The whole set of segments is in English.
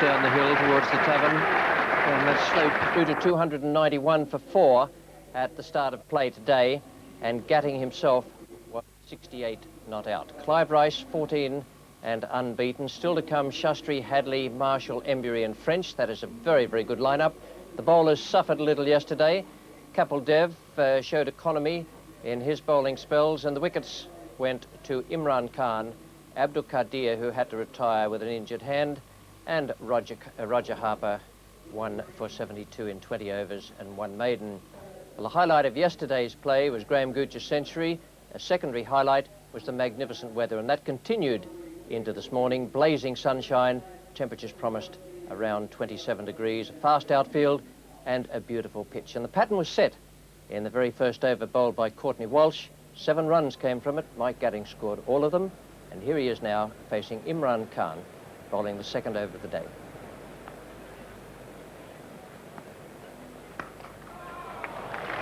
down the hill towards the tavern. And that slope grew to 291 for 4 at the start of play today. And Gatting himself was 68 not out. Clive Rice, 14 and unbeaten. Still to come, Shastri, Hadley, Marshall, Embury and French. That is a very, very good lineup. The bowlers suffered a little yesterday. Kapil Dev showed economy in his bowling spells, and the wickets went to Imran Khan, Abdul Qadir, who had to retire with an injured hand, and Roger Harper, 1 for 72 in 20 overs and 1 maiden. Well, the highlight of yesterday's play was Graham Gooch's century. A secondary highlight was the magnificent weather, and that continued into this morning. Blazing sunshine, temperatures promised around 27 degrees, a fast outfield and a beautiful pitch. And the pattern was set in the very first over, bowled by Courtney Walsh. 7 runs came from it. Mike Gatting scored all of them. And here he is now facing Imran Khan, bowling the second over of the day.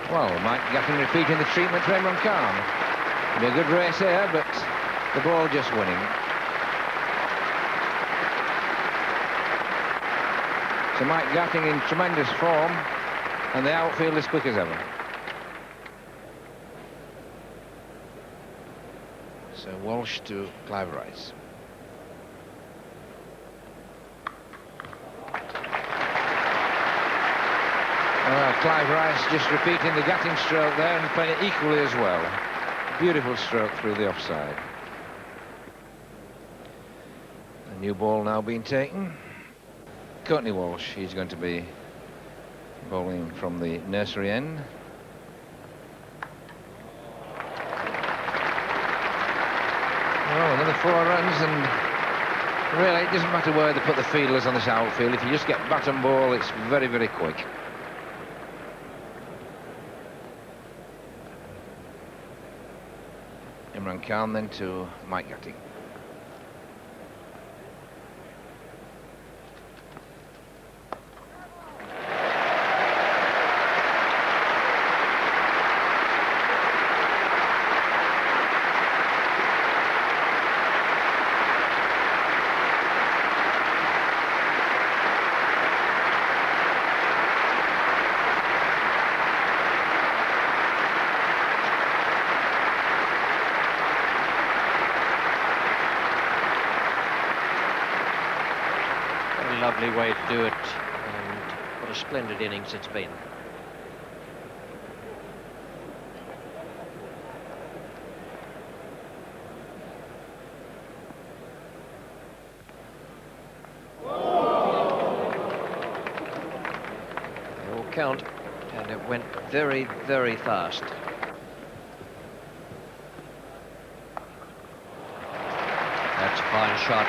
Well, Mike Gatting repeating the treatment for Imran Khan. Be a good race here, but the ball just winning. So Mike Gatting in tremendous form, and the outfield as quick as ever. So Walsh to Clive Rice. Well, Clive Rice just repeating the Gatting stroke there and playing it equally as well. Beautiful stroke through the offside. A new ball now being taken. Courtney Walsh, he's going to be bowling from the nursery end. Oh, another 4 runs, and really it doesn't matter where they put the fielders on this outfield. If you just get bat and ball, it's very, very quick. Imran Khan then to Mike Gatting. Lovely way to do it, and what a splendid innings it's been. They all count, and it went very, very fast. That's a fine shot.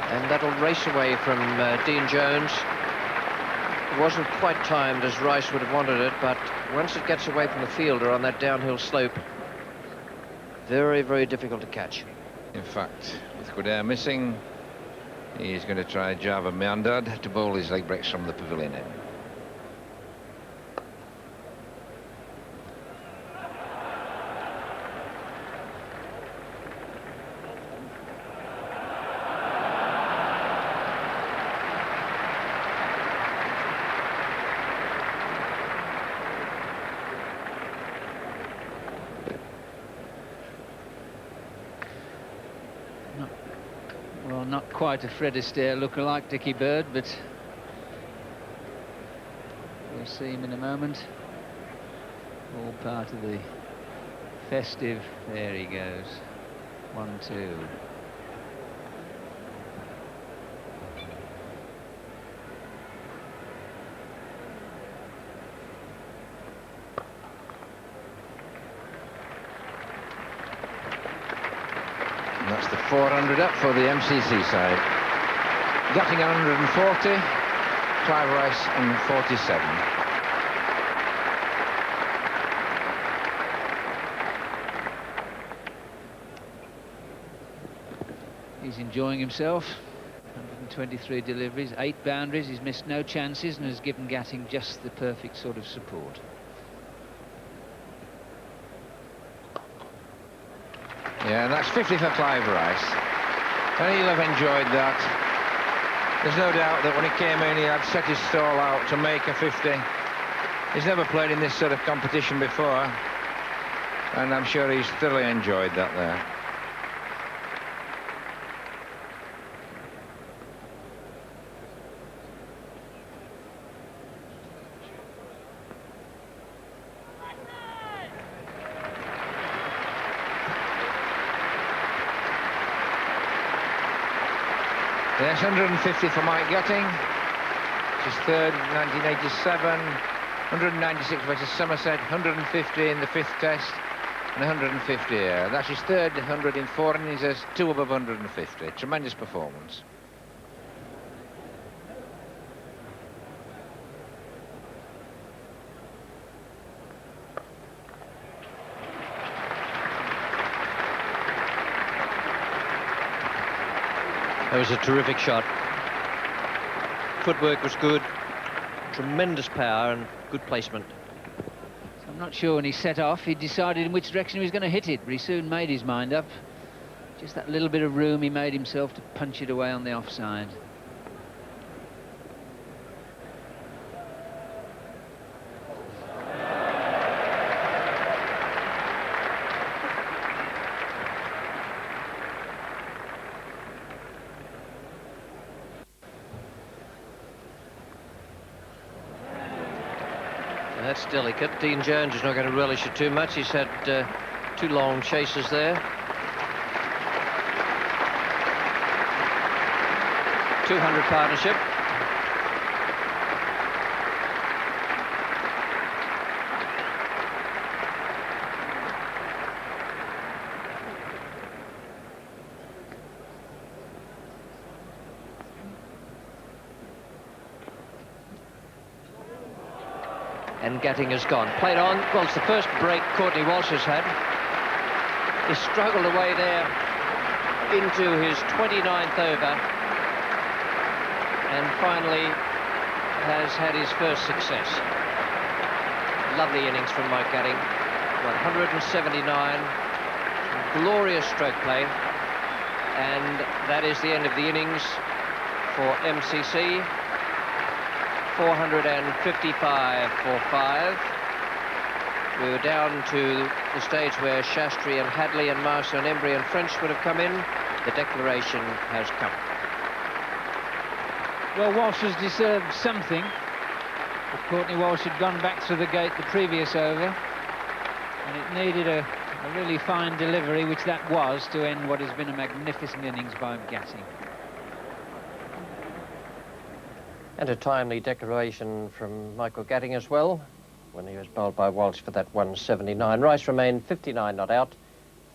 And that'll race away from Dean Jones. It wasn't quite timed as Rice would have wanted it, but once it gets away from the fielder on that downhill slope, very, very difficult to catch. In fact, with Quadair missing, he's going to try Java Miandad to bowl his leg breaks from the pavilion end. Well, not quite a Fred Astaire lookalike, Dickie Bird, but we'll see him in a moment. All part of the festive. There he goes. 1-2. That's the 400 up for the MCC side. Gatting 140, Clive Rice on 47. He's enjoying himself. 123 deliveries, 8 boundaries. He's missed no chances and has given Gatting just the perfect sort of support. Yeah, and that's 50 for Clive Rice. And he'll have enjoyed that. There's no doubt that when he came in, he had set his stall out to make a 50. He's never played in this sort of competition before, and I'm sure he's thoroughly enjoyed that there. Yes, 150 for Mike Gatting, which is third in 1987, 196 versus Somerset, 150 in the 5th test, and 150 here. That's his third 100 in 4 innings, there's 2 above 150. Tremendous performance. That was a terrific shot. Footwork was good, tremendous power and good placement. So I'm not sure when he set off, he decided in which direction he was going to hit it, but he soon made his mind up. Just that little bit of room he made himself to punch it away on the offside. That's delicate. Dean Jones is not going to relish it too much. He's had 2 long chases there. 200 partnership. And Gatting has gone. Played on. Well, it's the first break Courtney Walsh has had. He struggled away there into his 29th over. And finally has had his first success. Lovely innings from Mike Gatting. 179. Glorious stroke play. And that is the end of the innings for MCC. 455 for 5. We were down to the stage where Shastri and Hadley and Marshall and Embry and French would have come in. The declaration has come. Well, Walsh has deserved something. But Courtney Walsh had gone back through the gate the previous over, and it needed a really fine delivery, which that was, to end what has been a magnificent innings by Gatting. And a timely declaration from Michael Gatting as well, when he was bowled by Walsh for that 179. Rice remained 59 not out,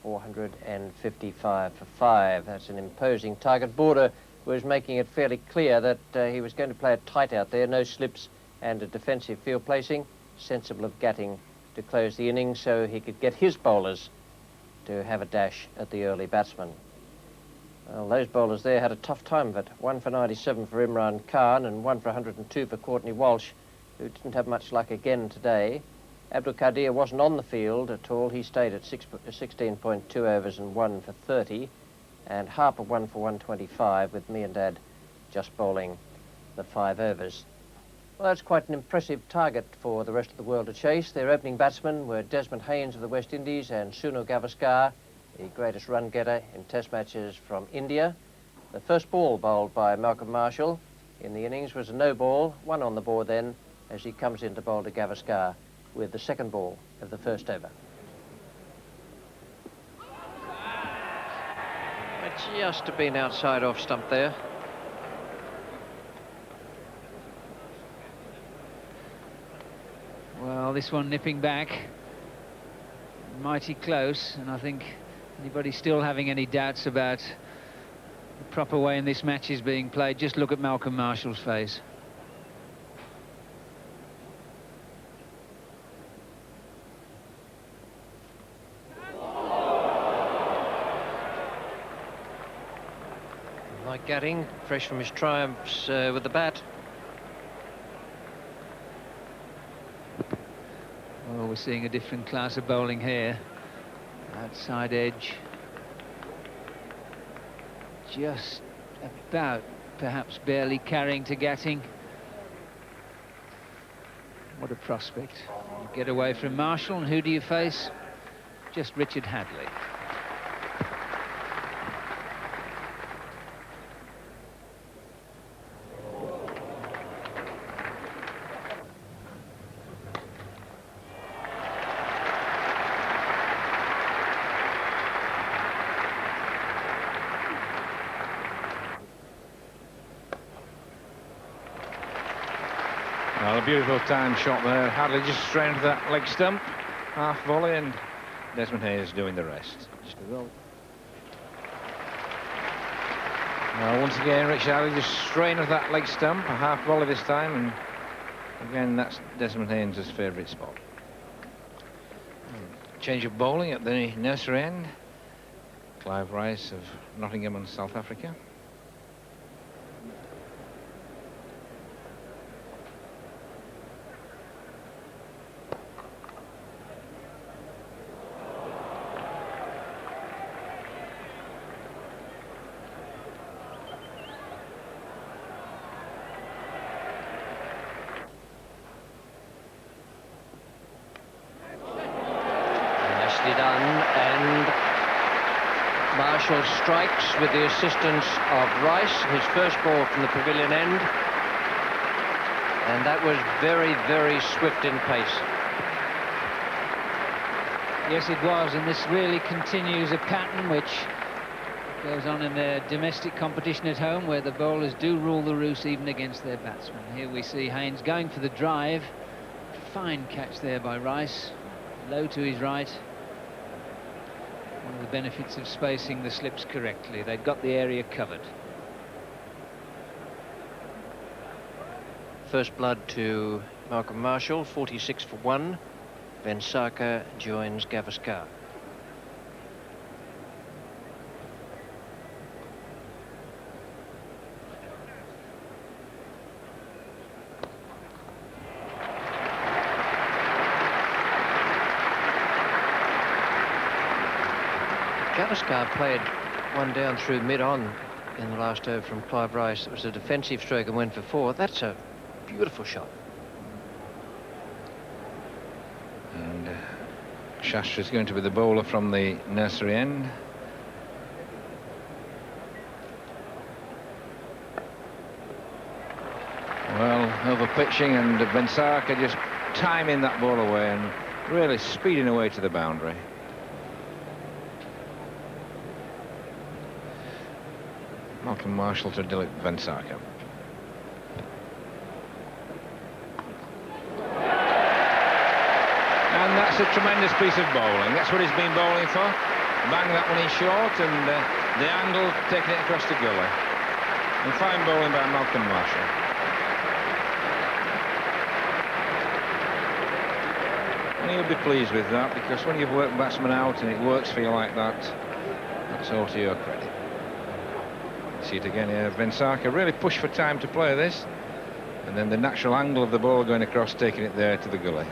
455 for 5. That's an imposing target. Border was making it fairly clear that he was going to play it tight out there, no slips and a defensive field placing. Sensible of Gatting to close the innings so he could get his bowlers to have a dash at the early batsman. Well, those bowlers there had a tough time of it. 1 for 97 for Imran Khan and 1 for 102 for Courtney Walsh, who didn't have much luck again today. Abdul Qadir wasn't on the field at all. He stayed at 16.2 overs and 1 for 30. And Harper 1 for 125 with Miandad just bowling the 5 overs. Well, that's quite an impressive target for the rest of the world to chase. Their opening batsmen were Desmond Haynes of the West Indies and Sunil Gavaskar, the greatest run getter in test matches from India. The first ball bowled by Malcolm Marshall in the innings was a no ball, 1 on the board then, as he comes in to bowl to Gavaskar with the second ball of the first over. Just have been outside off stump there. Well, this one nipping back, mighty close, and I think anybody still having any doubts about the proper way in this match is being played, just look at Malcolm Marshall's face. Mike Gatting, fresh from his triumphs with the bat. Well, we're seeing a different class of bowling here. Outside edge, just about, perhaps barely carrying to Gatting. What a prospect. You get away from Marshall, and who do you face? Just Richard Hadley. Well, a beautiful time shot there. Hadley just straight into that leg stump, half volley, and Desmond Hayes doing the rest. Just a roll. Well, once again, Richard Hadley just straight into that leg stump, a half volley this time, and again, that's Desmond Hayes' favourite spot. Change of bowling at the nursery end. Clive Rice of Nottingham and South Africa. Done, and Marshall strikes with the assistance of Rice, his first ball from the pavilion end, and that was very, very swift in pace. Yes, it was, and this really continues a pattern which goes on in their domestic competition at home, where the bowlers do rule the roost even against their batsmen. Here we see Haynes going for the drive. Fine catch there by Rice, low to his right. One of the benefits of spacing the slips correctly. They've got the area covered. First blood to Malcolm Marshall, 46 for 1. Vansarker joins Gavaskar. Gavaskar played one down through mid-on in the last over from Clive Rice. It was a defensive stroke and went for 4. That's a beautiful shot. And Shastra's going to be the bowler from the nursery end. Well, over pitching, and Vansarker just timing that ball away and really speeding away to the boundary. Malcolm Marshall to Dilip Vansarker. And that's a tremendous piece of bowling. That's what he's been bowling for. Bang that one in short, and the angle taking it across the gully. And fine bowling by Malcolm Marshall. And he'll be pleased with that, because when you've worked batsmen out and it works for you like that, that's all to your credit. See it again here. Vansarker really pushed for time to play this, and then the natural angle of the ball going across, taking it there to the gully.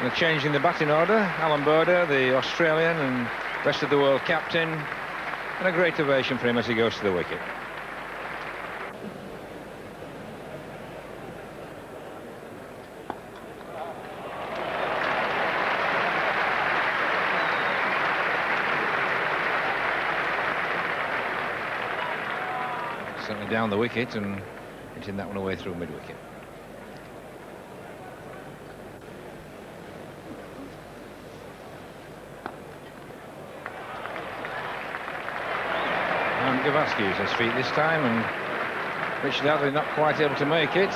And a change in the batting order. Alan Border, the Australian and rest of the world captain, and a great ovation for him as he goes to the wicket. Certainly down the wicket and hitting that one away through mid-wicket. And Gavaskar used his feet this time, and Richard Hadley not quite able to make it.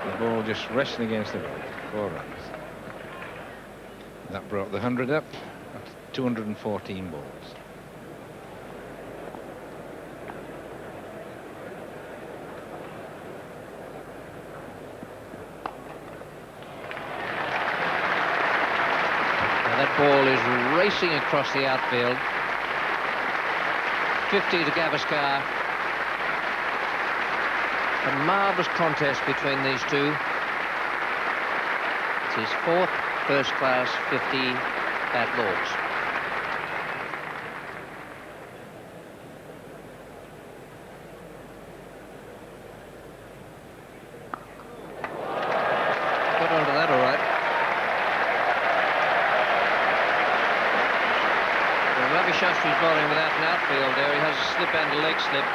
The ball just resting against the ball. 4 runs. That brought the 100 up at 214 balls. That ball is racing across the outfield. 50 to Gavaskar. A marvellous contest between these two. It's his fourth first-class 50 at Lord's. Got onto that all right. Well, Ravi Shastri's bowling without an outfield there. He has a slip and a leg slip,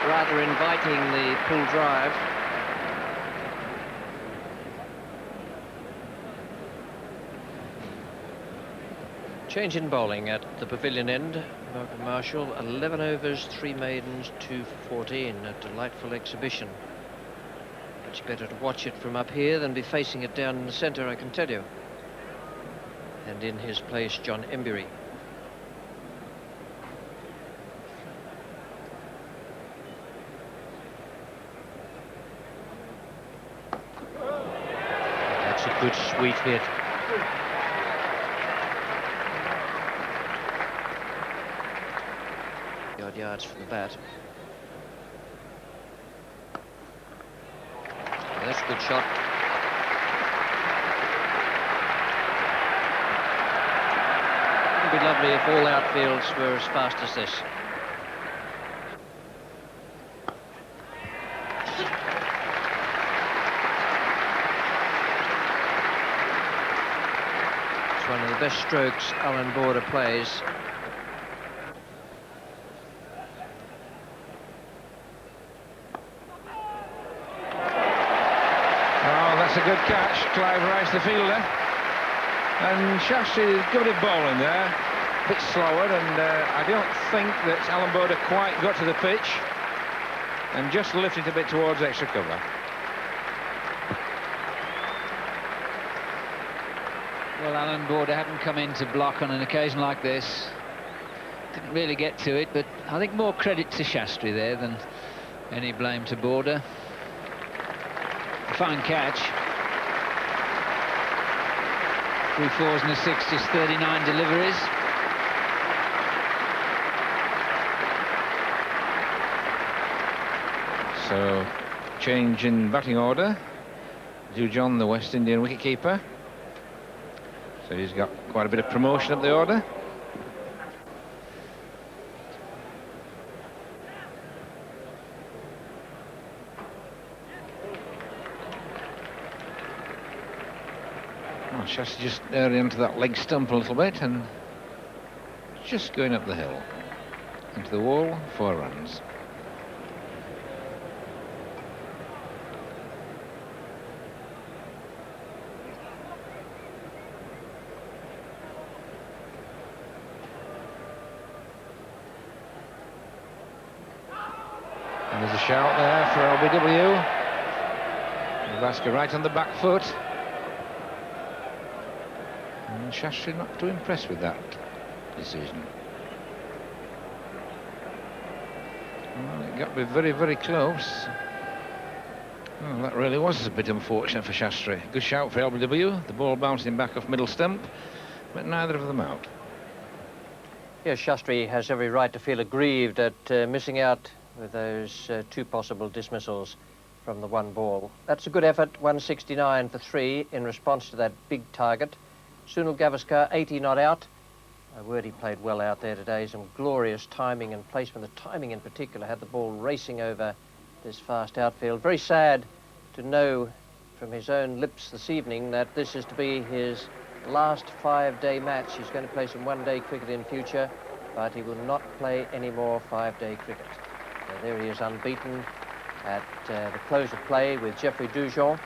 rather inviting the pull drive. Change in bowling at the pavilion end. Malcolm Marshall, 11 overs, 3 maidens, 2 for 14. A delightful exhibition. Much better to watch it from up here than be facing it down in the centre, I can tell you. And in his place, John Embury. That's a good, sweet hit. Odd yards from the bat. That's a good shot. It would be lovely if all outfields were as fast as this. It's one of the best strokes Alan Border plays. That's a good catch, Clive Rice, the fielder. And Shastri given it bowling there, a bit slower, and I don't think that Alan Border quite got to the pitch and just lifted a bit towards extra cover. Well, Alan Border hadn't come in to block on an occasion like this. Didn't really get to it, but I think more credit to Shastri there than any blame to Border. Fine catch. 3 fours and a 6, just 39 deliveries. So, change in batting order. Zhu John, the West Indian wicketkeeper. So he's got quite a bit of promotion up the order. Shastri just early into that leg stump a little bit and just going up the hill. Into the wall, 4 runs. And there's a shout there for LBW. Gavaskar right on the back foot. And Shastri not too impressed with that decision. Well, it got to be very, very close. Well, that really was a bit unfortunate for Shastri. Good shout for LBW. The ball bouncing back off middle stump, but neither of them out. Yes, Shastri has every right to feel aggrieved at missing out with those 2 possible dismissals from the 1 ball. That's a good effort, 169 for 3 in response to that big target. Sunil Gavaskar, 80 not out. A word, he played well out there today. Some glorious timing and placement. The timing in particular had the ball racing over this fast outfield. Very sad to know from his own lips this evening that this is to be his last 5-day match. He's going to play some 1-day cricket in future, but he will not play any more 5-day cricket. Now, there he is, unbeaten at the close of play with Geoffrey Dujon.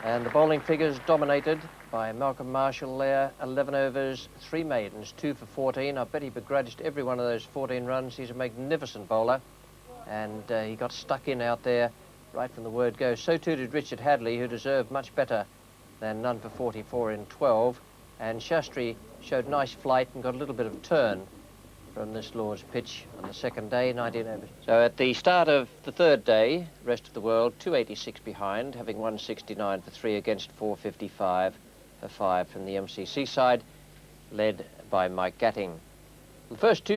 And the bowling figures dominated by Malcolm Marshall there, 11 overs, 3 maidens, 2 for 14. I bet he begrudged every one of those 14 runs. He's a magnificent bowler, and he got stuck in out there right from the word go. So too did Richard Hadley, who deserved much better than none for 44 in 12. And Shastri showed nice flight and got a little bit of turn from this Lord's pitch on the 2nd day, 19 overs. So at the start of the 3rd day, rest of the world 286 behind, having 169 for 3 against 455 for 5 from the MCC side, led by Mike Gatting. The first 2